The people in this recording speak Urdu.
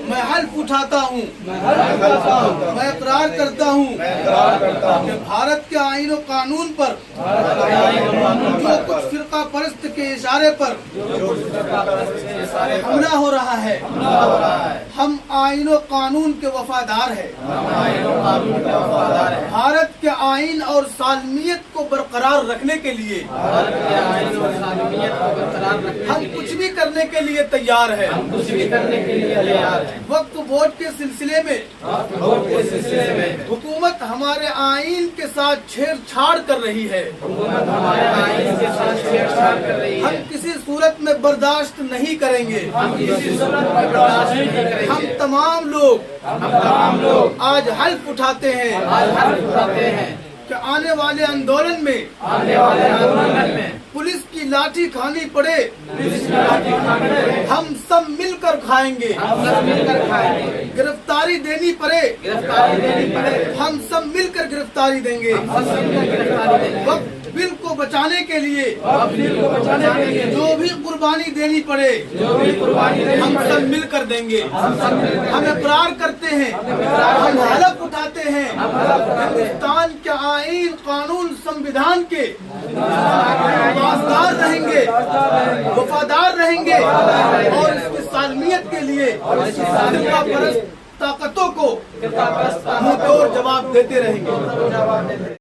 میں حلف اٹھاتا ہوں، میں اقرار کرتا ہوں کہ بھارت کے آئین و قانون پر جو کچھ فرقہ پرست کے اشارے پر حملہ ہو رہا ہے، ہم آئین و قانون کے وفادار ہیں۔ بھارت کے آئین اور سالمیت کو برقرار رکھنے کے لیے ہم کچھ بھی کرنے کے لیے تیار ہیں۔ وقت ووٹ کے سلسلے میں حکومت ہمارے آئین کے ساتھ چھیڑ چھاڑ کر رہی ہے، ہم کسی صورت میں برداشت نہیں کریں گے۔ ہم تمام لوگ آج حلف اٹھاتے ہیں کہ آنے والے آندولن میں پولیس کی لاٹھی کھانی پڑے، ہم سب مل کر کھائیں گے۔ گرفتاری دینی پڑے، ہم سب مل کر گرفتاری دیں گے۔ وقت بل کو بچانے کے لیے جو بھی قربانی دینی پڑے ہم سب مل کر دیں گے۔ ہم اقرار کرتے ہیں، ہم حلف اٹھاتے ہیں، ہندوستان کے آئین قانون سمویدھان کے پاسدار رہیں گے، وفادار رہیں گے اور اس کی سالمیت کے لیے فرقہ پرست طاقتوں کو منہ توڑ جواب دیتے رہیں گے۔